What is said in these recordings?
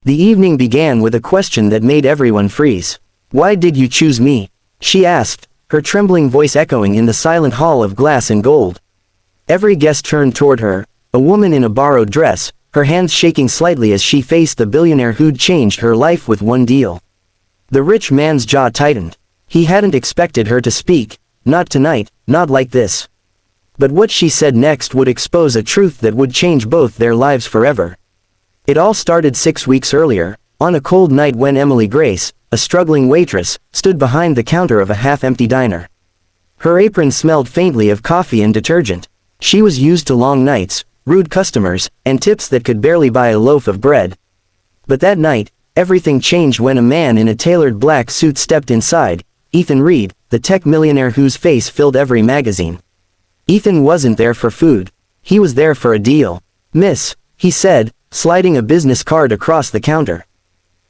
The evening began with a question that made everyone freeze. "Why did you choose me?" she asked, her trembling voice echoing in the silent hall of glass and gold. Every guest turned toward her, a woman in a borrowed dress, her hands shaking slightly as she faced the billionaire who'd changed her life with one deal. The rich man's jaw tightened. He hadn't expected her to speak, not tonight, not like this. But what she said next would expose a truth that would change both their lives forever. It all started 6 weeks earlier, on a cold night when Emily Grace, a struggling waitress, stood behind the counter of a half-empty diner. Her apron smelled faintly of coffee and detergent. She was used to long nights, rude customers, and tips that could barely buy a loaf of bread. But that night, everything changed when a man in a tailored black suit stepped inside, Ethan Reed, the tech millionaire whose face filled every magazine. Ethan wasn't there for food. He was there for a deal. "Miss," he said, sliding a business card across the counter.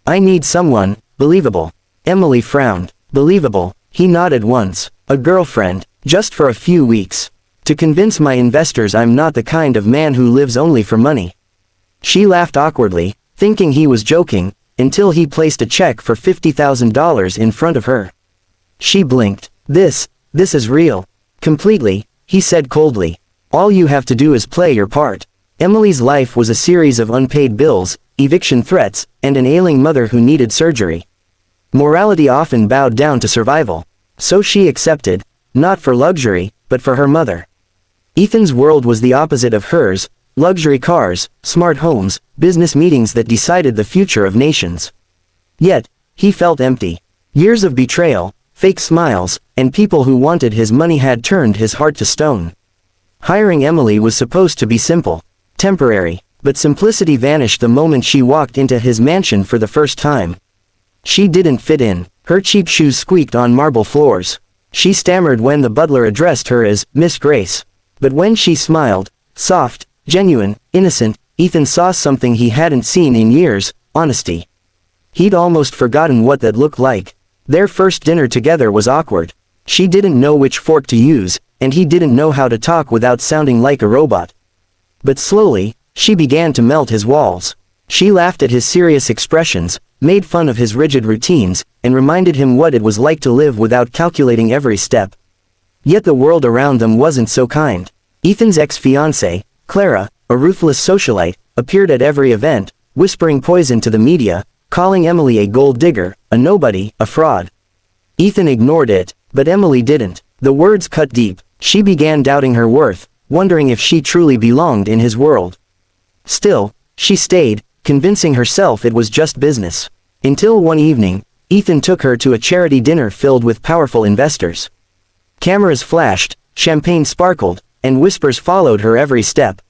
"I need someone, believable." Emily frowned. "Believable," he nodded once. "A girlfriend, just for a few weeks. To convince my investors I'm not the kind of man who lives only for money." She laughed awkwardly, thinking he was joking, until he placed a check for $50,000 in front of her. She blinked. This is real." "Completely," he said coldly. "All you have to do is play your part." Emily's life was a series of unpaid bills, eviction threats, and an ailing mother who needed surgery. Morality often bowed down to survival. So she accepted, not for luxury, but for her mother. Ethan's world was the opposite of hers: luxury cars, smart homes, business meetings that decided the future of nations. Yet, he felt empty. Years of betrayal, fake smiles, and people who wanted his money had turned his heart to stone. Hiring Emily was supposed to be simple, temporary, but simplicity vanished the moment she walked into his mansion for the first time. She didn't fit in. Her cheap shoes squeaked on marble floors. She stammered when the butler addressed her as Miss Grace. But when she smiled, soft, genuine, innocent, Ethan saw something he hadn't seen in years: honesty. He'd almost forgotten what that looked like. Their first dinner together was awkward. She didn't know which fork to use, and he didn't know how to talk without sounding like a robot. But slowly, she began to melt his walls. She laughed at his serious expressions, made fun of his rigid routines, and reminded him what it was like to live without calculating every step. Yet the world around them wasn't so kind. Ethan's ex-fiancée, Clara, a ruthless socialite, appeared at every event, whispering poison to the media, calling Emily a gold digger, a nobody, a fraud. Ethan ignored it, but Emily didn't. The words cut deep. She began doubting her worth, wondering if she truly belonged in his world. Still, she stayed, convincing herself it was just business. Until one evening, Ethan took her to a charity dinner filled with powerful investors. Cameras flashed, champagne sparkled, and whispers followed her every step.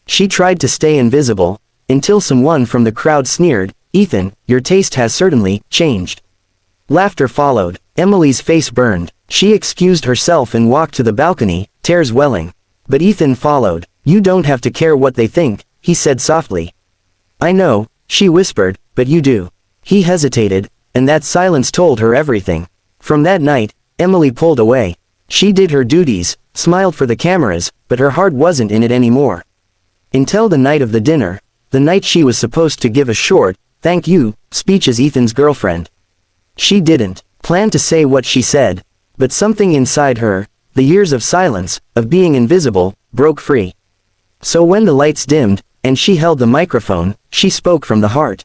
She tried to stay invisible, until someone from the crowd sneered, "Ethan, your taste has certainly changed." Laughter followed. Emily's face burned. She excused herself and walked to the balcony, tears welling. But Ethan followed. "You don't have to care what they think," he said softly. "I know," she whispered, "but you do." He hesitated, and that silence told her everything. From that night, Emily pulled away. She did her duties, smiled for the cameras, but her heart wasn't in it anymore. Until the night of the dinner, the night she was supposed to give a short, "thank you" speech as Ethan's girlfriend. She didn't plan to say what she said, but something inside her, the years of silence, of being invisible, broke free. So when the lights dimmed, and she held the microphone, she spoke from the heart.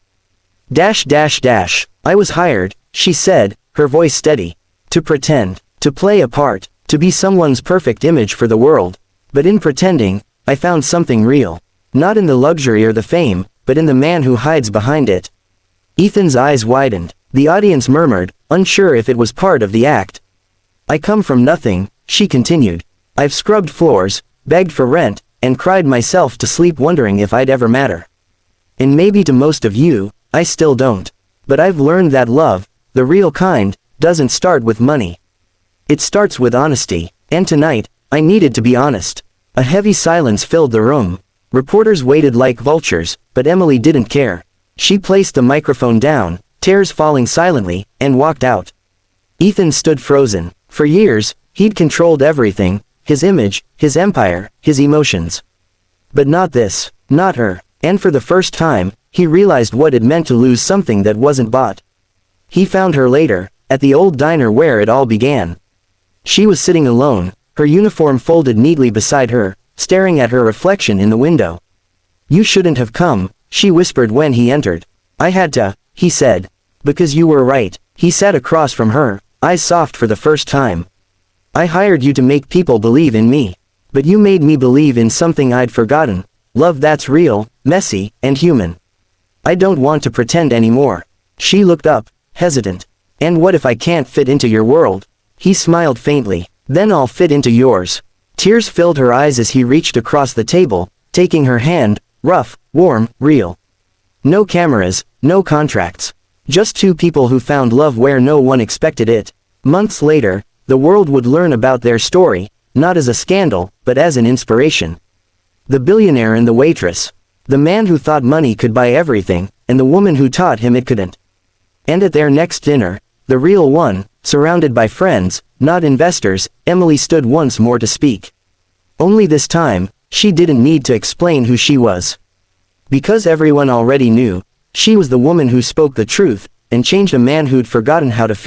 "I was hired," she said, her voice steady, "to pretend, to play a part, to be someone's perfect image for the world. But in pretending, I found something real. Not in the luxury or the fame, but in the man who hides behind it." Ethan's eyes widened. The audience murmured, unsure if it was part of the act. "I come from nothing," she continued. "I've scrubbed floors, begged for rent, and cried myself to sleep wondering if I'd ever matter. And maybe to most of you, I still don't. But I've learned that love, the real kind, doesn't start with money. It starts with honesty. And tonight, I needed to be honest." A heavy silence filled the room. Reporters waited like vultures, but Emily didn't care. She placed the microphone down, tears falling silently, and walked out. Ethan stood frozen. For years, he'd controlled everything: his image, his empire, his emotions. But not this, not her. And for the first time, He realized what it meant to lose something that wasn't bought. He found her later, at the old diner where it all began. She was sitting alone, her uniform folded neatly beside her, staring at her reflection in the window. "You shouldn't have come," she whispered when he entered. "I had to," he said. "Because you were right." He sat across from her, eyes soft for the first time. "I hired you to make people believe in me. But you made me believe in something I'd forgotten. Love that's real, messy, and human. I don't want to pretend anymore." She looked up, hesitant. "And what if I can't fit into your world?" He smiled faintly. "Then I'll fit into yours." Tears filled her eyes as he reached across the table, taking her hand, rough, warm, real. No cameras, no contracts. Just two people who found love where no one expected it. Months later, the world would learn about their story, not as a scandal, but as an inspiration. The billionaire and the waitress. The man who thought money could buy everything, and the woman who taught him it couldn't. And at their next dinner, the real one, surrounded by friends, not investors, Emily stood once more to speak. Only this time, she didn't need to explain who she was. Because everyone already knew, she was the woman who spoke the truth, and changed a man who'd forgotten how to feel.